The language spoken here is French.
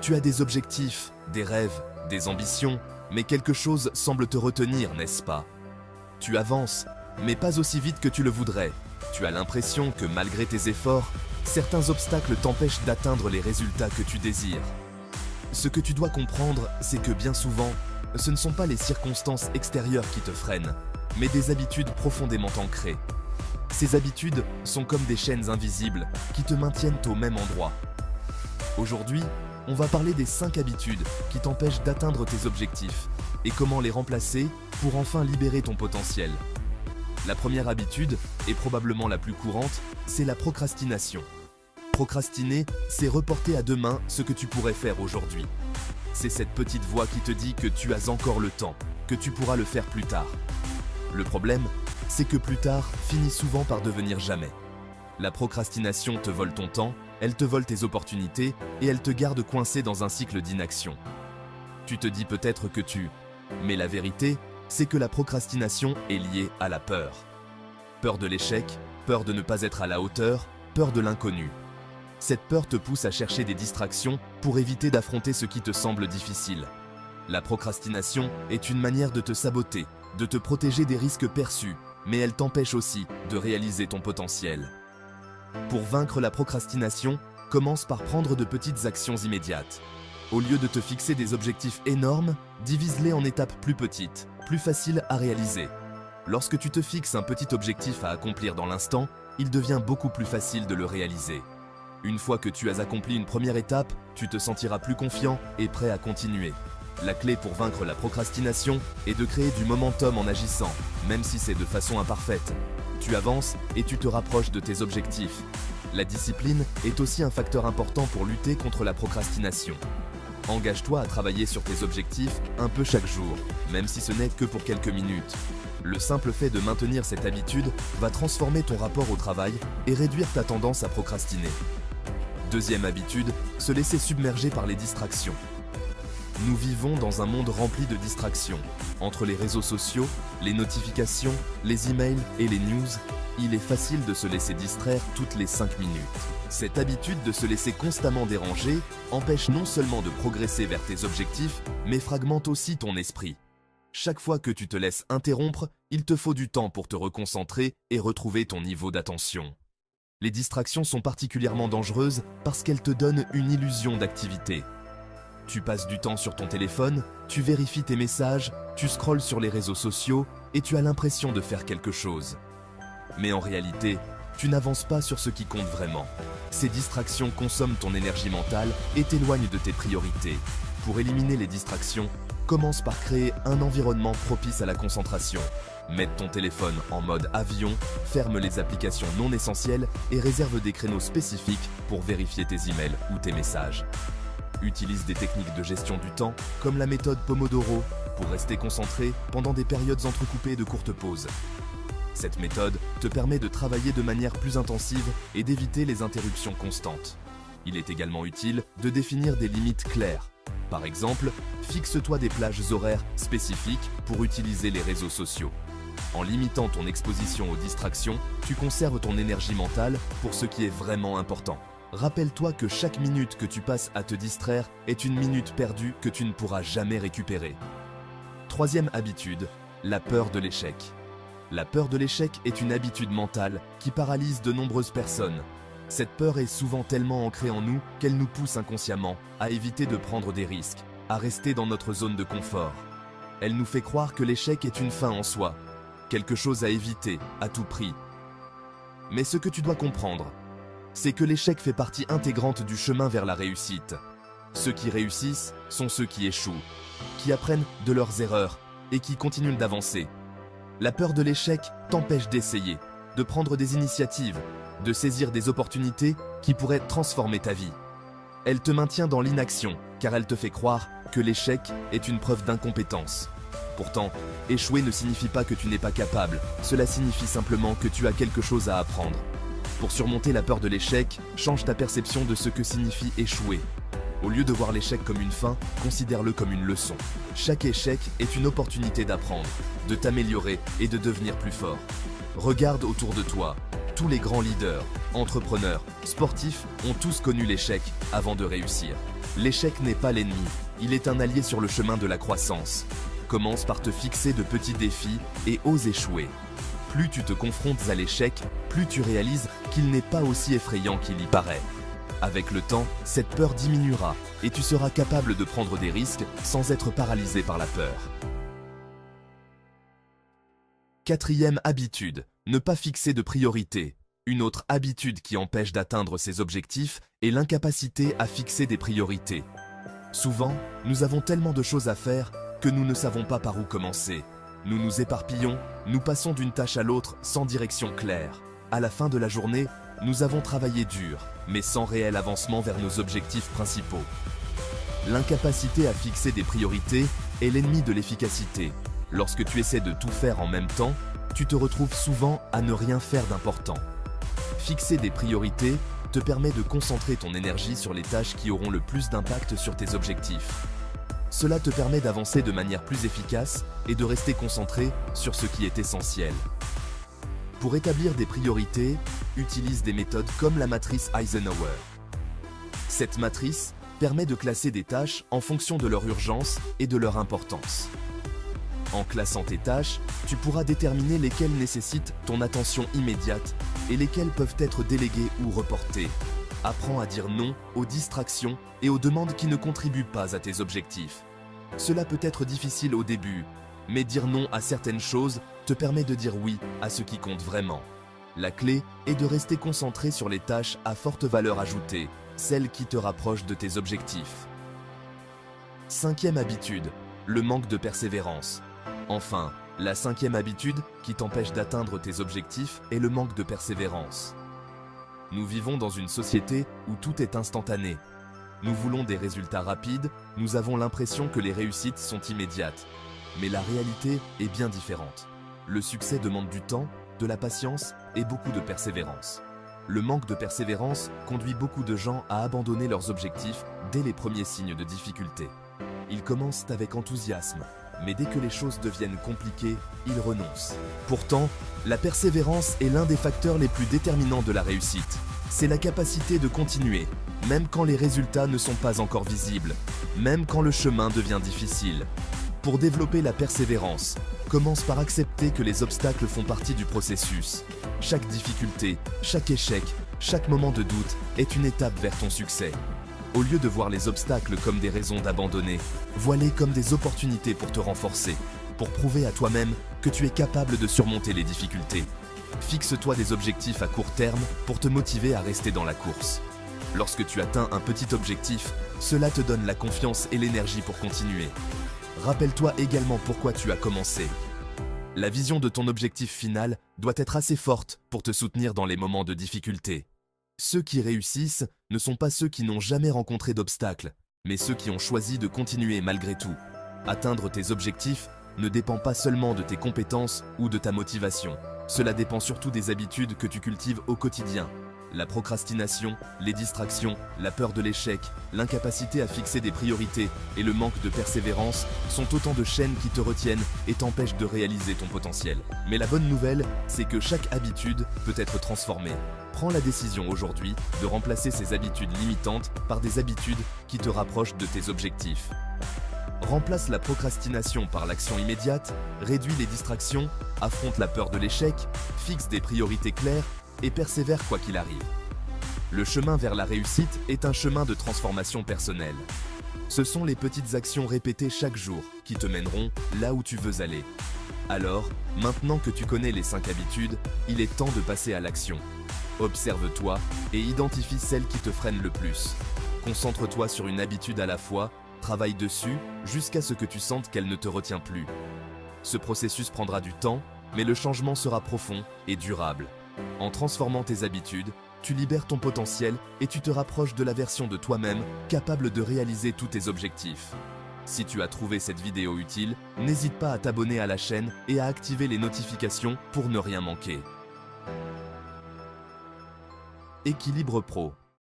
Tu as des objectifs, des rêves, des ambitions, mais quelque chose semble te retenir, n'est-ce pas? Tu avances, mais pas aussi vite que tu le voudrais. Tu as l'impression que malgré tes efforts, certains obstacles t'empêchent d'atteindre les résultats que tu désires. Ce que tu dois comprendre, c'est que bien souvent, ce ne sont pas les circonstances extérieures qui te freinent, mais des habitudes profondément ancrées. Ces habitudes sont comme des chaînes invisibles qui te maintiennent au même endroit. Aujourd'hui, on va parler des 5 habitudes qui t'empêchent d'atteindre tes objectifs et comment les remplacer pour enfin libérer ton potentiel. La première habitude, et probablement la plus courante, c'est la procrastination. Procrastiner, c'est reporter à demain ce que tu pourrais faire aujourd'hui. C'est cette petite voix qui te dit que tu as encore le temps, que tu pourras le faire plus tard. Le problème, c'est que plus tard finit souvent par devenir jamais. La procrastination te vole ton temps, elle te vole tes opportunités et elle te garde coincé dans un cycle d'inaction. Tu te dis peut-être que mais la vérité, c'est que la procrastination est liée à la peur. Peur de l'échec, peur de ne pas être à la hauteur, peur de l'inconnu. Cette peur te pousse à chercher des distractions pour éviter d'affronter ce qui te semble difficile. La procrastination est une manière de te saboter, de te protéger des risques perçus, mais elle t'empêche aussi de réaliser ton potentiel. Pour vaincre la procrastination, commence par prendre de petites actions immédiates. Au lieu de te fixer des objectifs énormes, divise-les en étapes plus petites, plus faciles à réaliser. Lorsque tu te fixes un petit objectif à accomplir dans l'instant, il devient beaucoup plus facile de le réaliser. Une fois que tu as accompli une première étape, tu te sentiras plus confiant et prêt à continuer. La clé pour vaincre la procrastination est de créer du momentum en agissant, même si c'est de façon imparfaite. Tu avances et tu te rapproches de tes objectifs. La discipline est aussi un facteur important pour lutter contre la procrastination. Engage-toi à travailler sur tes objectifs un peu chaque jour, même si ce n'est que pour quelques minutes. Le simple fait de maintenir cette habitude va transformer ton rapport au travail et réduire ta tendance à procrastiner. Deuxième habitude, se laisser submerger par les distractions. Nous vivons dans un monde rempli de distractions. Entre les réseaux sociaux, les notifications, les emails et les news, il est facile de se laisser distraire toutes les 5 minutes. Cette habitude de se laisser constamment déranger empêche non seulement de progresser vers tes objectifs, mais fragmente aussi ton esprit. Chaque fois que tu te laisses interrompre, il te faut du temps pour te reconcentrer et retrouver ton niveau d'attention. Les distractions sont particulièrement dangereuses parce qu'elles te donnent une illusion d'activité. Tu passes du temps sur ton téléphone, tu vérifies tes messages, tu scrolles sur les réseaux sociaux et tu as l'impression de faire quelque chose. Mais en réalité, tu n'avances pas sur ce qui compte vraiment. Ces distractions consomment ton énergie mentale et t'éloignent de tes priorités. Pour éliminer les distractions, commence par créer un environnement propice à la concentration. Mets ton téléphone en mode avion, ferme les applications non essentielles et réserve des créneaux spécifiques pour vérifier tes emails ou tes messages. Utilise des techniques de gestion du temps, comme la méthode Pomodoro, pour rester concentré pendant des périodes entrecoupées de courtes pauses. Cette méthode te permet de travailler de manière plus intensive et d'éviter les interruptions constantes. Il est également utile de définir des limites claires. Par exemple, fixe-toi des plages horaires spécifiques pour utiliser les réseaux sociaux. En limitant ton exposition aux distractions, tu conserves ton énergie mentale pour ce qui est vraiment important. Rappelle-toi que chaque minute que tu passes à te distraire est une minute perdue que tu ne pourras jamais récupérer. Troisième habitude, la peur de l'échec. La peur de l'échec est une habitude mentale qui paralyse de nombreuses personnes. Cette peur est souvent tellement ancrée en nous qu'elle nous pousse inconsciemment à éviter de prendre des risques, à rester dans notre zone de confort. Elle nous fait croire que l'échec est une fin en soi, quelque chose à éviter à tout prix. Mais ce que tu dois comprendre, c'est que l'échec fait partie intégrante du chemin vers la réussite. Ceux qui réussissent sont ceux qui échouent, qui apprennent de leurs erreurs et qui continuent d'avancer. La peur de l'échec t'empêche d'essayer, de prendre des initiatives, de saisir des opportunités qui pourraient transformer ta vie. Elle te maintient dans l'inaction car elle te fait croire que l'échec est une preuve d'incompétence. Pourtant, échouer ne signifie pas que tu n'es pas capable, cela signifie simplement que tu as quelque chose à apprendre. Pour surmonter la peur de l'échec, change ta perception de ce que signifie échouer. Au lieu de voir l'échec comme une fin, considère-le comme une leçon. Chaque échec est une opportunité d'apprendre, de t'améliorer et de devenir plus fort. Regarde autour de toi. Tous les grands leaders, entrepreneurs, sportifs ont tous connu l'échec avant de réussir. L'échec n'est pas l'ennemi, il est un allié sur le chemin de la croissance. Commence par te fixer de petits défis et ose échouer. Plus tu te confrontes à l'échec, plus tu réalises qu'il n'est pas aussi effrayant qu'il y paraît. Avec le temps, cette peur diminuera et tu seras capable de prendre des risques sans être paralysé par la peur. Quatrième habitude, ne pas fixer de priorité. Une autre habitude qui empêche d'atteindre ses objectifs est l'incapacité à fixer des priorités. Souvent, nous avons tellement de choses à faire que nous ne savons pas par où commencer. Nous nous éparpillons, nous passons d'une tâche à l'autre sans direction claire. À la fin de la journée, nous avons travaillé dur, mais sans réel avancement vers nos objectifs principaux. L'incapacité à fixer des priorités est l'ennemi de l'efficacité. Lorsque tu essaies de tout faire en même temps, tu te retrouves souvent à ne rien faire d'important. Fixer des priorités te permet de concentrer ton énergie sur les tâches qui auront le plus d'impact sur tes objectifs. Cela te permet d'avancer de manière plus efficace et de rester concentré sur ce qui est essentiel. Pour établir des priorités, utilise des méthodes comme la matrice Eisenhower. Cette matrice permet de classer des tâches en fonction de leur urgence et de leur importance. En classant tes tâches, tu pourras déterminer lesquelles nécessitent ton attention immédiate et lesquelles peuvent être déléguées ou reportées. Apprends à dire non aux distractions et aux demandes qui ne contribuent pas à tes objectifs. Cela peut être difficile au début, mais dire non à certaines choses te permet de dire oui à ce qui compte vraiment. La clé est de rester concentré sur les tâches à forte valeur ajoutée, celles qui te rapprochent de tes objectifs. Cinquième habitude, le manque de persévérance. Enfin, la cinquième habitude qui t'empêche d'atteindre tes objectifs est le manque de persévérance. Nous vivons dans une société où tout est instantané. Nous voulons des résultats rapides, nous avons l'impression que les réussites sont immédiates. Mais la réalité est bien différente. Le succès demande du temps, de la patience et beaucoup de persévérance. Le manque de persévérance conduit beaucoup de gens à abandonner leurs objectifs dès les premiers signes de difficulté. Ils commencent avec enthousiasme, mais dès que les choses deviennent compliquées, ils renoncent. Pourtant, la persévérance est l'un des facteurs les plus déterminants de la réussite. C'est la capacité de continuer, même quand les résultats ne sont pas encore visibles, même quand le chemin devient difficile. Pour développer la persévérance, commence par accepter que les obstacles font partie du processus. Chaque difficulté, chaque échec, chaque moment de doute est une étape vers ton succès. Au lieu de voir les obstacles comme des raisons d'abandonner, vois-les comme des opportunités pour te renforcer, pour prouver à toi-même que tu es capable de surmonter les difficultés. Fixe-toi des objectifs à court terme pour te motiver à rester dans la course. Lorsque tu atteins un petit objectif, cela te donne la confiance et l'énergie pour continuer. Rappelle-toi également pourquoi tu as commencé. La vision de ton objectif final doit être assez forte pour te soutenir dans les moments de difficulté. Ceux qui réussissent ne sont pas ceux qui n'ont jamais rencontré d'obstacles, mais ceux qui ont choisi de continuer malgré tout. Atteindre tes objectifs ne dépend pas seulement de tes compétences ou de ta motivation. Cela dépend surtout des habitudes que tu cultives au quotidien. La procrastination, les distractions, la peur de l'échec, l'incapacité à fixer des priorités et le manque de persévérance sont autant de chaînes qui te retiennent et t'empêchent de réaliser ton potentiel. Mais la bonne nouvelle, c'est que chaque habitude peut être transformée. Prends la décision aujourd'hui de remplacer ces habitudes limitantes par des habitudes qui te rapprochent de tes objectifs. Remplace la procrastination par l'action immédiate, réduis les distractions, affronte la peur de l'échec, fixe des priorités claires et persévère quoi qu'il arrive. Le chemin vers la réussite est un chemin de transformation personnelle. Ce sont les petites actions répétées chaque jour qui te mèneront là où tu veux aller. Alors, maintenant que tu connais les 5 habitudes, il est temps de passer à l'action. Observe-toi et identifie celles qui te freinent le plus. Concentre-toi sur une habitude à la fois, travaille dessus jusqu'à ce que tu sentes qu'elle ne te retient plus. Ce processus prendra du temps, mais le changement sera profond et durable. En transformant tes habitudes, tu libères ton potentiel et tu te rapproches de la version de toi-même capable de réaliser tous tes objectifs. Si tu as trouvé cette vidéo utile, n'hésite pas à t'abonner à la chaîne et à activer les notifications pour ne rien manquer. Équilibre Pro.